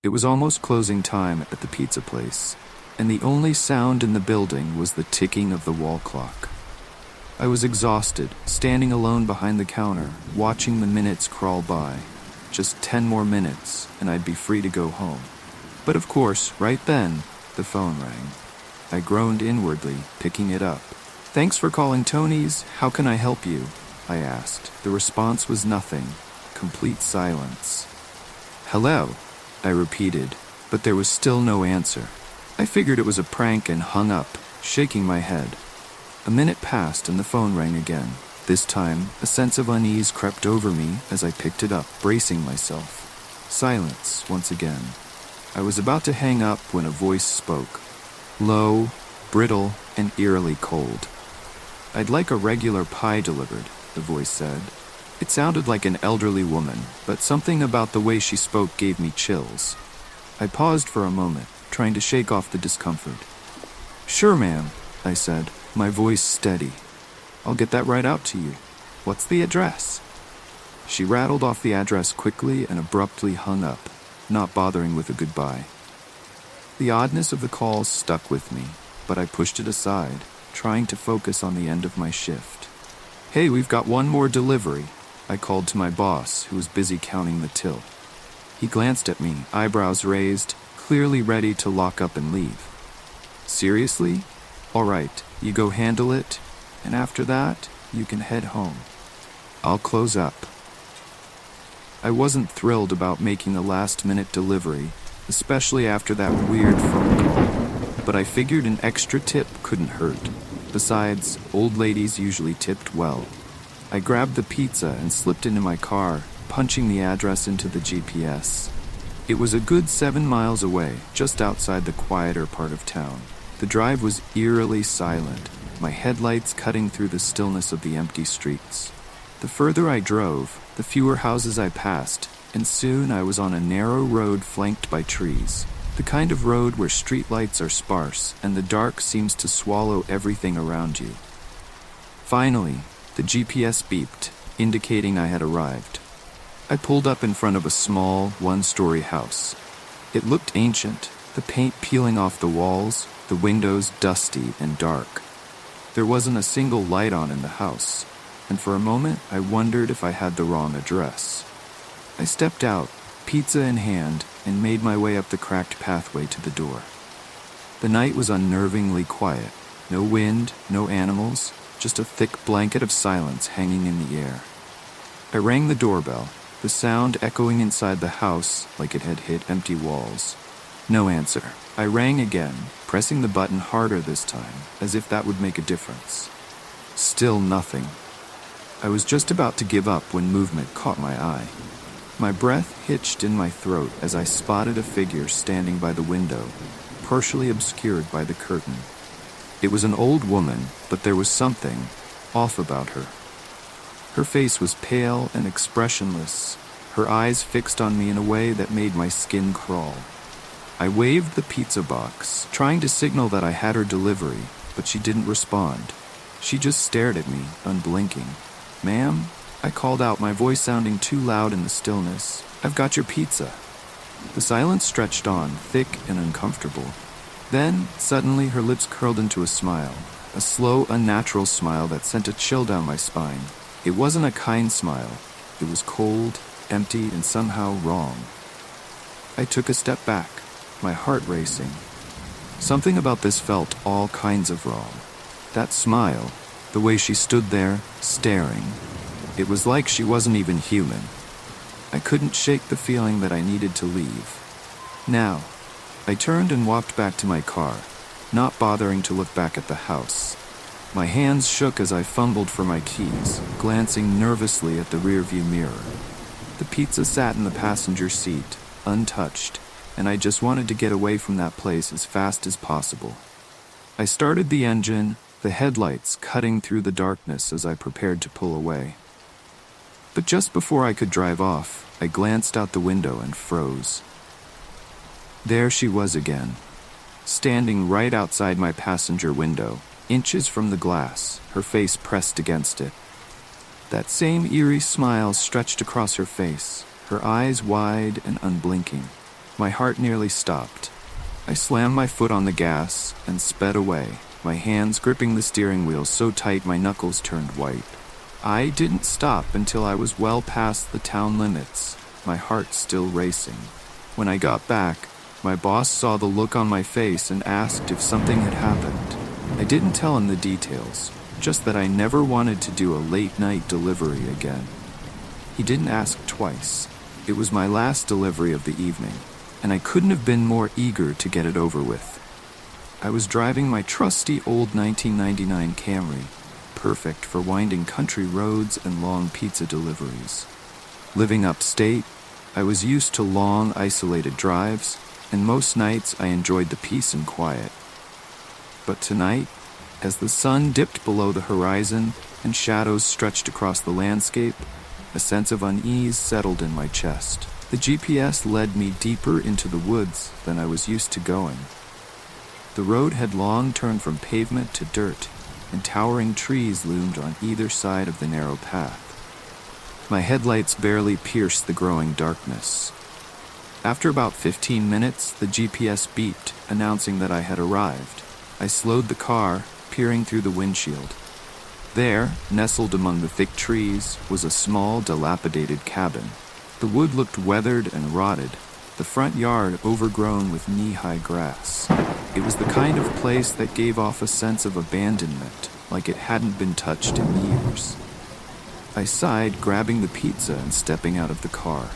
It was almost closing time at the pizza place, and the only sound in the building was the ticking of the wall clock. I was exhausted, standing alone behind the counter, watching the minutes crawl by. Just 10 more minutes, and I'd be free to go home. But of course, right then, the phone rang. I groaned inwardly, picking it up. "Thanks for calling Tony's. How can I help you?" I asked. The response was nothing. Complete silence. "Hello," I repeated, but there was still no answer. I figured it was a prank and hung up, shaking my head. A minute passed and the phone rang again. This time, a sense of unease crept over me as I picked it up, bracing myself. Silence once again. I was about to hang up when a voice spoke. Low, brittle, and eerily cold. "I'd like a regular pie delivered," the voice said. It sounded like an elderly woman, but something about the way she spoke gave me chills. I paused for a moment, trying to shake off the discomfort. "Sure, ma'am," I said, my voice steady. "I'll get that right out to you. What's the address?" She rattled off the address quickly and abruptly hung up, not bothering with a goodbye. The oddness of the call stuck with me, but I pushed it aside, trying to focus on the end of my shift. "Hey, we've got one more delivery," I called to my boss, who was busy counting the till. He glanced at me, eyebrows raised, clearly ready to lock up and leave. "Seriously? All right, you go handle it, and after that, you can head home. I'll close up." I wasn't thrilled about making a last-minute delivery, especially after that weird phone call, but I figured an extra tip couldn't hurt. Besides, old ladies usually tipped well. I grabbed the pizza and slipped into my car, punching the address into the GPS. It was a good 7 miles away, just outside the quieter part of town. The drive was eerily silent, my headlights cutting through the stillness of the empty streets. The further I drove, the fewer houses I passed, and soon I was on a narrow road flanked by trees. The kind of road where streetlights are sparse and the dark seems to swallow everything around you. Finally, the GPS beeped, indicating I had arrived. I pulled up in front of a small, one-story house. It looked ancient, the paint peeling off the walls, the windows dusty and dark. There wasn't a single light on in the house, and for a moment I wondered if I had the wrong address. I stepped out, pizza in hand, and made my way up the cracked pathway to the door. The night was unnervingly quiet. No wind, no animals, just a thick blanket of silence hanging in the air. I rang the doorbell, the sound echoing inside the house like it had hit empty walls. No answer. I rang again, pressing the button harder this time, as if that would make a difference. Still nothing. I was just about to give up when movement caught my eye. My breath hitched in my throat as I spotted a figure standing by the window, partially obscured by the curtain. It was an old woman, but there was something off about her. Her face was pale and expressionless, her eyes fixed on me in a way that made my skin crawl. I waved the pizza box, trying to signal that I had her delivery, but she didn't respond. She just stared at me, unblinking. "Ma'am?" I called out, my voice sounding too loud in the stillness. "I've got your pizza." The silence stretched on, thick and uncomfortable. Then, suddenly, her lips curled into a smile, a slow, unnatural smile that sent a chill down my spine. It wasn't a kind smile. It was cold, empty, and somehow wrong. I took a step back, my heart racing. Something about this felt all kinds of wrong. That smile, the way she stood there, staring. It was like she wasn't even human. I couldn't shake the feeling that I needed to leave. Now, I turned and walked back to my car, not bothering to look back at the house. My hands shook as I fumbled for my keys, glancing nervously at the rearview mirror. The pizza sat in the passenger seat, untouched, and I just wanted to get away from that place as fast as possible. I started the engine, the headlights cutting through the darkness as I prepared to pull away. But just before I could drive off, I glanced out the window and froze. There she was again, standing right outside my passenger window, inches from the glass, her face pressed against it. That same eerie smile stretched across her face, her eyes wide and unblinking. My heart nearly stopped. I slammed my foot on the gas and sped away, my hands gripping the steering wheel so tight my knuckles turned white. I didn't stop until I was well past the town limits, my heart still racing. When I got back, my boss saw the look on my face and asked if something had happened. I didn't tell him the details, just that I never wanted to do a late-night delivery again. He didn't ask twice. It was my last delivery of the evening, and I couldn't have been more eager to get it over with. I was driving my trusty old 1999 Camry, perfect for winding country roads and long pizza deliveries. Living upstate, I was used to long, isolated drives, and most nights I enjoyed the peace and quiet. But tonight, as the sun dipped below the horizon and shadows stretched across the landscape, a sense of unease settled in my chest. The GPS led me deeper into the woods than I was used to going. The road had long turned from pavement to dirt, and towering trees loomed on either side of the narrow path. My headlights barely pierced the growing darkness. After about 15 minutes, the GPS beeped, announcing that I had arrived. I slowed the car, peering through the windshield. There, nestled among the thick trees, was a small, dilapidated cabin. The wood looked weathered and rotted, the front yard overgrown with knee-high grass. It was the kind of place that gave off a sense of abandonment, like it hadn't been touched in years. I sighed, grabbing the pizza and stepping out of the car.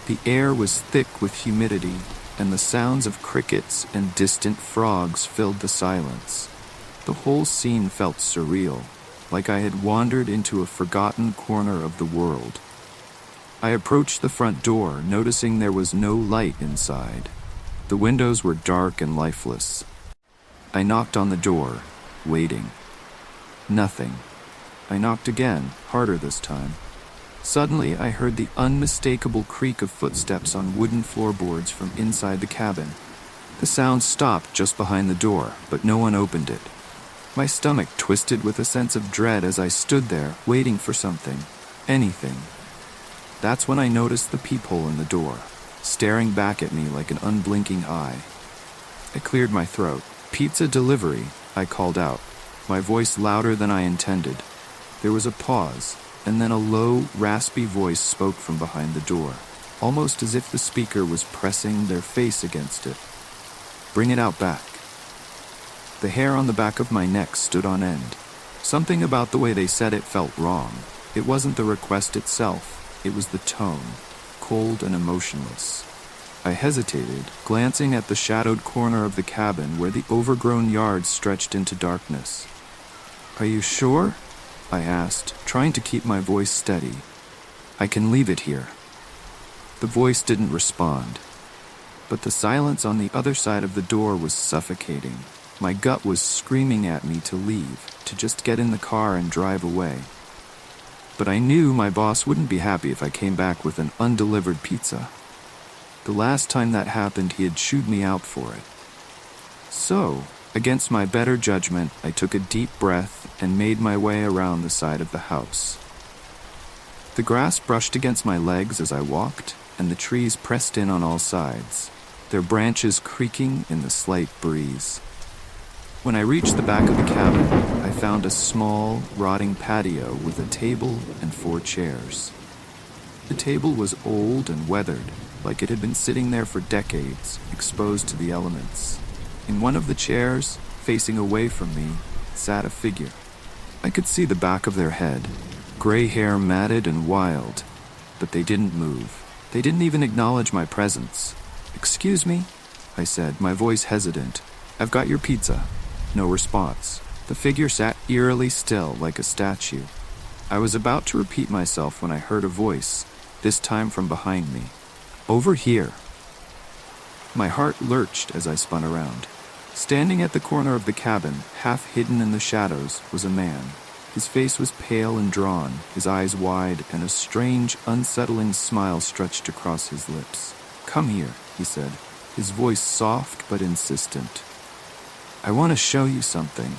The air was thick with humidity, and the sounds of crickets and distant frogs filled the silence. The whole scene felt surreal, like I had wandered into a forgotten corner of the world. I approached the front door, noticing there was no light inside. The windows were dark and lifeless. I knocked on the door, waiting. Nothing. I knocked again, harder this time. Suddenly, I heard the unmistakable creak of footsteps on wooden floorboards from inside the cabin. The sound stopped just behind the door, but no one opened it. My stomach twisted with a sense of dread as I stood there, waiting for something. Anything. That's when I noticed the peephole in the door, staring back at me like an unblinking eye. I cleared my throat. "Pizza delivery," I called out, my voice louder than I intended. There was a pause, and then a low, raspy voice spoke from behind the door, almost as if the speaker was pressing their face against it. "Bring it out back." The hair on the back of my neck stood on end. Something about the way they said it felt wrong. It wasn't the request itself, it was the tone, cold and emotionless. I hesitated, glancing at the shadowed corner of the cabin where the overgrown yard stretched into darkness. "Are you sure?" I asked, trying to keep my voice steady. "I can leave it here." The voice didn't respond, but the silence on the other side of the door was suffocating. My gut was screaming at me to leave, to just get in the car and drive away. But I knew my boss wouldn't be happy if I came back with an undelivered pizza. The last time that happened, he had chewed me out for it. So, against my better judgment, I took a deep breath and made my way around the side of the house. The grass brushed against my legs as I walked, and the trees pressed in on all sides, their branches creaking in the slight breeze. When I reached the back of the cabin, I found a small, rotting patio with a table and 4 chairs. The table was old and weathered, like it had been sitting there for decades, exposed to the elements. In one of the chairs, facing away from me, sat a figure. I could see the back of their head, gray hair matted and wild, but they didn't move. They didn't even acknowledge my presence. "Excuse me?" I said, my voice hesitant. "I've got your pizza." No response. The figure sat eerily still, like a statue. I was about to repeat myself when I heard a voice, this time from behind me. "Over here." My heart lurched as I spun around. Standing at the corner of the cabin, half hidden in the shadows, was a man. His face was pale and drawn, his eyes wide, and a strange, unsettling smile stretched across his lips. "Come here," he said, his voice soft but insistent. "I want to show you something."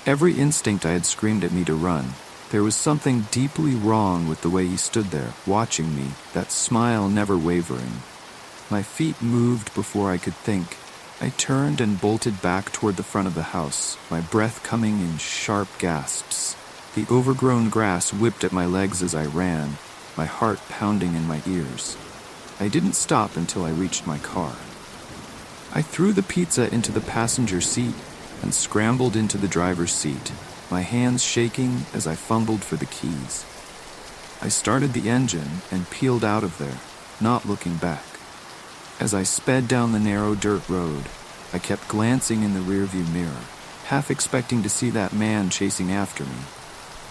Every instinct I had screamed at me to run. There was something deeply wrong with the way he stood there, watching me, that smile never wavering. My feet moved before I could think. I turned and bolted back toward the front of the house, my breath coming in sharp gasps. The overgrown grass whipped at my legs as I ran, my heart pounding in my ears. I didn't stop until I reached my car. I threw the pizza into the passenger seat and scrambled into the driver's seat, my hands shaking as I fumbled for the keys. I started the engine and peeled out of there, not looking back. As I sped down the narrow dirt road, I kept glancing in the rearview mirror, half expecting to see that man chasing after me.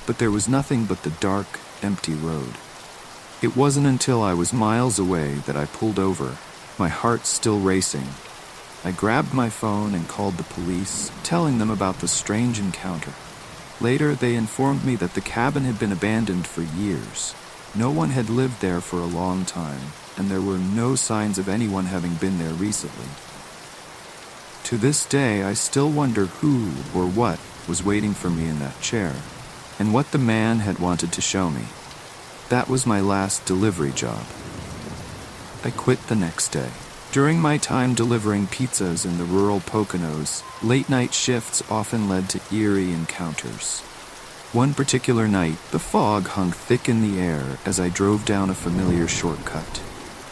But there was nothing but the dark, empty road. It wasn't until I was miles away that I pulled over, my heart still racing. I grabbed my phone and called the police, telling them about the strange encounter. Later, they informed me that the cabin had been abandoned for years. No one had lived there for a long time, and there were no signs of anyone having been there recently. To this day, I still wonder who or what was waiting for me in that chair, and what the man had wanted to show me. That was my last delivery job. I quit the next day. During my time delivering pizzas in the rural Poconos, late-night shifts often led to eerie encounters. One particular night, the fog hung thick in the air as I drove down a familiar shortcut.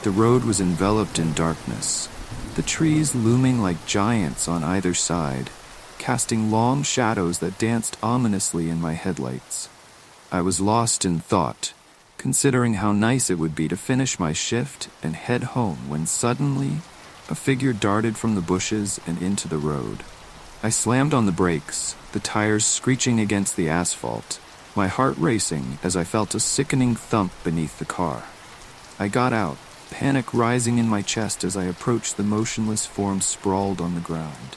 The road was enveloped in darkness, the trees looming like giants on either side, casting long shadows that danced ominously in my headlights. I was lost in thought, considering how nice it would be to finish my shift and head home when suddenly a figure darted from the bushes and into the road. I slammed on the brakes, the tires screeching against the asphalt, my heart racing as I felt a sickening thump beneath the car. I got out, panic rising in my chest as I approached the motionless form sprawled on the ground.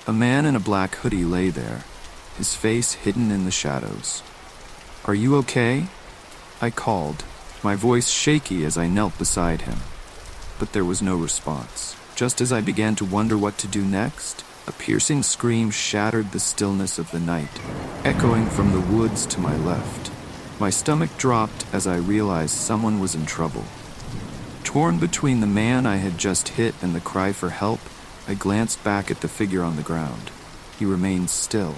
A man in a black hoodie lay there, his face hidden in the shadows. "Are you okay?" I called, my voice shaky as I knelt beside him. But there was no response. Just as I began to wonder what to do next, a piercing scream shattered the stillness of the night, echoing from the woods to my left. My stomach dropped as I realized someone was in trouble. Torn between the man I had just hit and the cry for help, I glanced back at the figure on the ground. He remained still,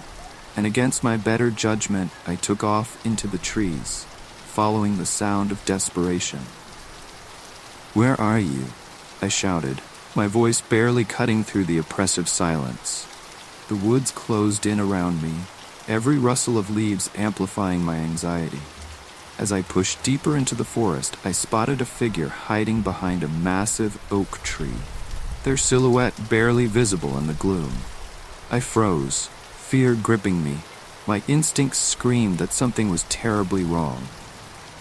and against my better judgment, I took off into the trees, following the sound of desperation. "Where are you?" I shouted, my voice barely cutting through the oppressive silence. The woods closed in around me, every rustle of leaves amplifying my anxiety. As I pushed deeper into the forest, I spotted a figure hiding behind a massive oak tree, their silhouette barely visible in the gloom. I froze, fear gripping me. My instincts screamed that something was terribly wrong.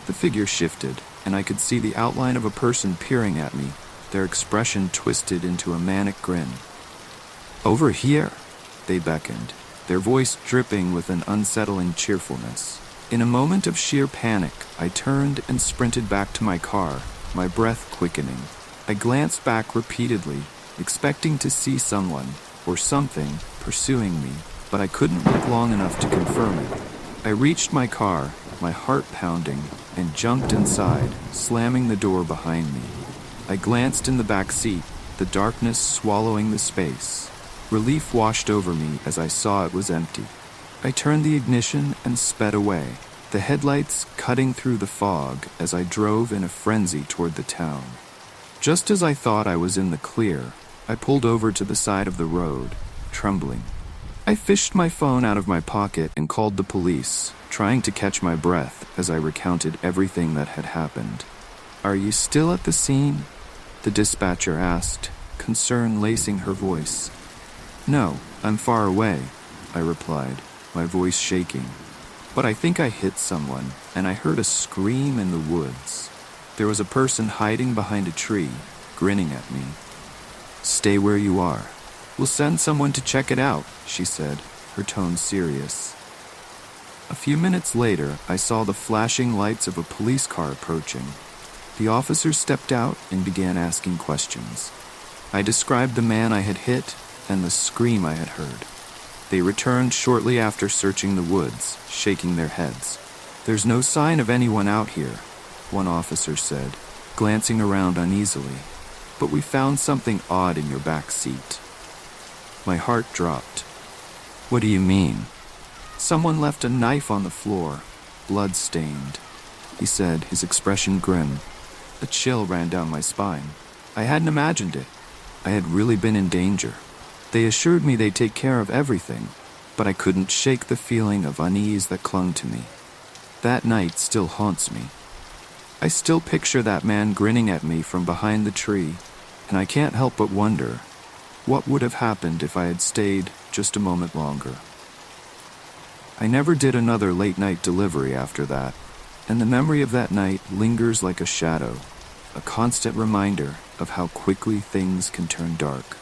The figure shifted, and I could see the outline of a person peering at me, their expression twisted into a manic grin. "Over here," they beckoned, their voice dripping with an unsettling cheerfulness. In a moment of sheer panic, I turned and sprinted back to my car, my breath quickening. I glanced back repeatedly, expecting to see someone, or something, pursuing me, but I couldn't look long enough to confirm it. I reached my car, my heart pounding, and jumped inside, slamming the door behind me. I glanced in the back seat, the darkness swallowing the space. Relief washed over me as I saw it was empty. I turned the ignition and sped away, the headlights cutting through the fog as I drove in a frenzy toward the town. Just as I thought I was in the clear, I pulled over to the side of the road, trembling. I fished my phone out of my pocket and called the police, trying to catch my breath as I recounted everything that had happened. "Are you still at the scene?" the dispatcher asked, concern lacing her voice. "No, I'm far away," I replied, my voice shaking. "But I think I hit someone, and I heard a scream in the woods. There was a person hiding behind a tree, grinning at me." "Stay where you are. We'll send someone to check it out," she said, her tone serious. A few minutes later, I saw the flashing lights of a police car approaching. The officer stepped out and began asking questions. I described the man I had hit and the scream I had heard. They returned shortly after searching the woods, shaking their heads. "There's no sign of anyone out here," one officer said, glancing around uneasily. but we found something odd in your back seat." My heart dropped. "What do you mean?" "Someone left a knife on the floor, blood-stained," he said, his expression grim. A chill ran down my spine. I hadn't imagined it. I had really been in danger. They assured me they'd take care of everything, but I couldn't shake the feeling of unease that clung to me. That night still haunts me. I still picture that man grinning at me from behind the tree, and I can't help but wonder, what would have happened if I had stayed just a moment longer? I never did another late-night delivery after that, and the memory of that night lingers like a shadow, a constant reminder of how quickly things can turn dark.